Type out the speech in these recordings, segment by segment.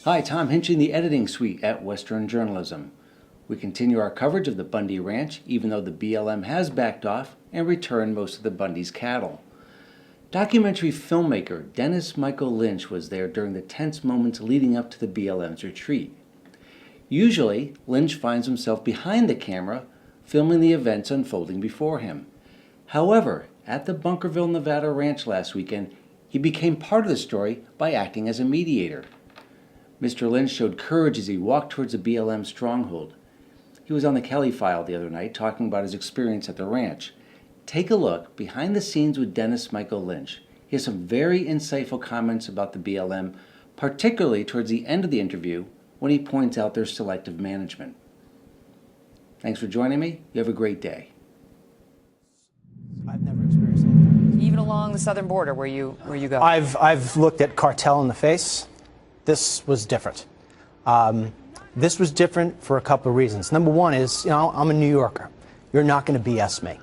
Hi, Tom Hinch in the editing suite at Western Journalism. We continue our coverage of the Bundy Ranch, even though the BLM has backed off and returned most of the Bundy's cattle. Documentary filmmaker Dennis Michael Lynch was there during the tense moments leading up to the BLM's retreat. Usually, Lynch finds himself behind the camera, filming the events unfolding before him. However, at the Bunkerville, Nevada ranch last weekend, he became part of the story by acting as a mediator. Mr. Lynch showed courage as he walked towards the BLM stronghold. He was on the Kelly File the other night talking about his experience at the ranch. Take a look behind the scenes with Dennis Michael Lynch. He has some very insightful comments about the BLM, particularly towards the end of the interview when he points out their selective management. Thanks for joining me. You have a great day. I've never experienced anything. Even along the southern border where you go? I've looked at cartel in the face. This was different. This was different for a couple of reasons. Number one is, I'm a New Yorker. You're not going to BS me.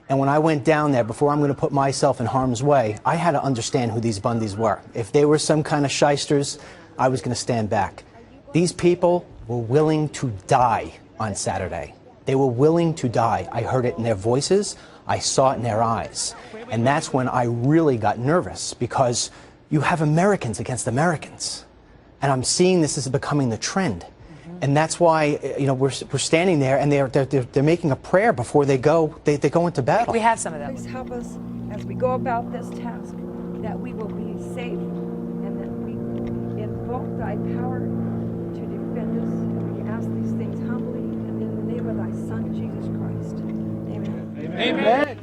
And when I went down there, before I'm going to put myself in harm's way, I had to understand who these Bundys were. If they were some kind of shysters, I was going to stand back. These people were willing to die on Saturday. They were willing to die. I heard it in their voices. I saw it in their eyes. And that's when I really got nervous, because you have Americans against Americans. And I'm seeing this as becoming the trend. And that's why, we're standing there, and they're making a prayer before they go into battle. We have some of them. Please help us as we go about this task, that we will be safe, and that we invoke thy power to defend us. And we ask these things humbly and in the name of thy Son, Jesus Christ. Amen. Amen.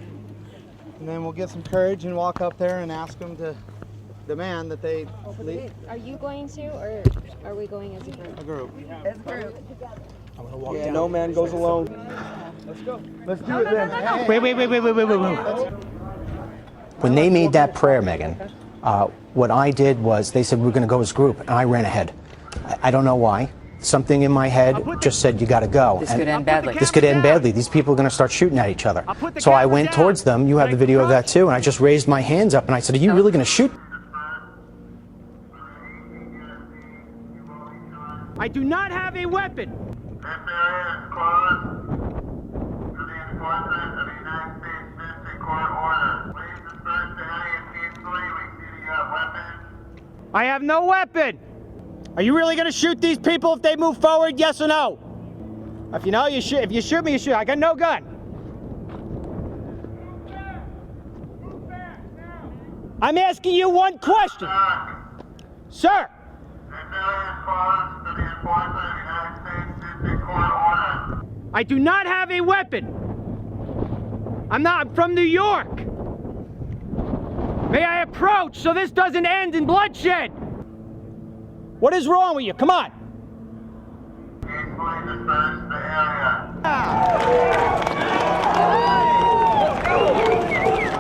And then we'll get some courage and walk up there and ask them to demand that they leave. Are you going to, or are we going as a group? A group. As a group. I'm going to walk Yeah, no man goes alone. Let's go. Let's do it then. Wait. When they made that prayer, Megan, what I did was they said, we're going to go as a group, and I ran ahead. I don't know why. Something in my head just said, you got to go. This could end badly. This could end badly. These people are going to start shooting at each other. So I went towards them. You have the video of that too. And I just raised my hands up and I said, are you really going to shoot? I do not have a weapon. This area is closed to the enforcement of the United States District Court order. Please disperse the area peacefully. We see that you have weapons. I have no weapon. Are you really going to shoot these people if they move forward, yes or no? If you know, you shoot. If you shoot me, you shoot. I got no gun. I'm asking you one question. Sir. This area is closed to the enforcement of the United States District Court order. I do not have a weapon. I'm from New York. May I approach so this doesn't end in bloodshed? What is wrong with you? Come on. Peacefully disperse the area.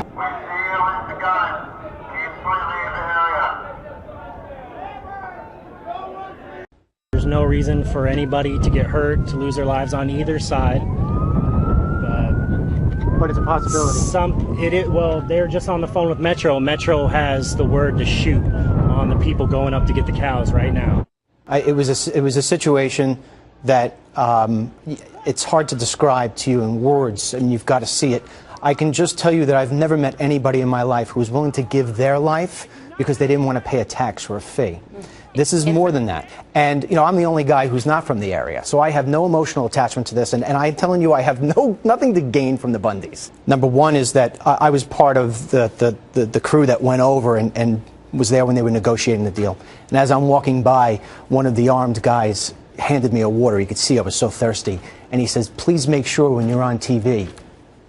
We see you with the gun. Peacefully leave the area. There's no reason for anybody to get hurt, to lose their lives on either side. But it's a possibility. Well, they're just on the phone with Metro. Metro has the word to shoot on the people going up to get the cows right now. It was a situation that it's hard to describe to you in words, and you've got to see it. I can just tell you that I've never met anybody in my life who was willing to give their life because they didn't want to pay a tax or a fee. This is more than that. And, I'm the only guy who's not from the area, so I have no emotional attachment to this, and I'm telling you, I have nothing to gain from the Bundys. Number one is that I was part of the crew that went over and was there when they were negotiating the deal. And as I'm walking by, one of the armed guys handed me a water. You could see I was so thirsty. And he says, please make sure when you're on TV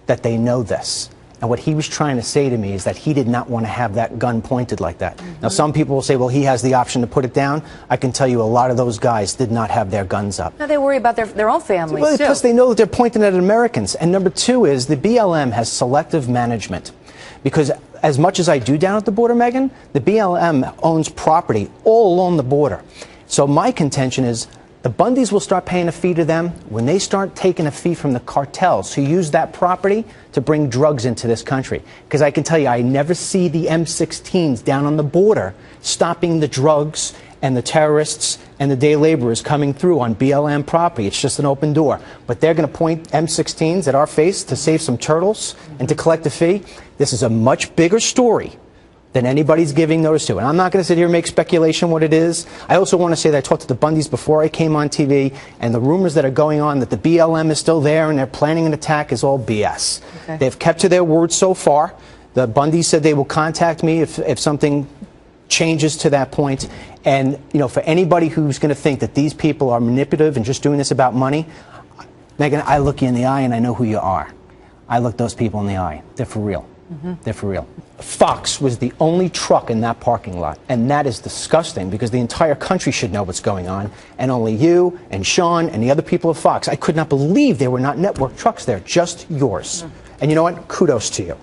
that they know this. And what he was trying to say to me is that he did not want to have that gun pointed like that. Now, some people will say, well, he has the option to put it down. I can tell you a lot of those guys did not have their guns up. No, they worry about their own families, well, too. Plus, they know that they're pointing at Americans. And number two is the BLM has selective management. Because as much as I do down at the border, Megan, the BLM owns property all along the border. So my contention is the Bundys will start paying a fee to them when they start taking a fee from the cartels who use that property to bring drugs into this country. Because I can tell you, I never see the M16s down on the border stopping the drugs and the terrorists and the day laborers coming through on BLM property. It's just an open door. But they're going to point M16s at our face to save some turtles and to collect a fee. This is a much bigger story than anybody's giving notice to. And I'm not going to sit here and make speculation what it is. I also want to say that I talked to the Bundys before I came on TV, and the rumors that are going on that the BLM is still there and they're planning an attack is all BS. Okay. They've kept to their word so far. The Bundys said they will contact me if something changes to that point. And, you know, for anybody who's going to think that these people are manipulative and just doing this about money, Megan, I look you in the eye and I know who you are. I look those people in the eye. They're for real. They're for real. Fox was the only truck in that parking lot, and that is disgusting because the entire country should know what's going on, and only you and Sean and the other people of Fox. I could not believe there were not network trucks there, just yours. And you know what? Kudos to you.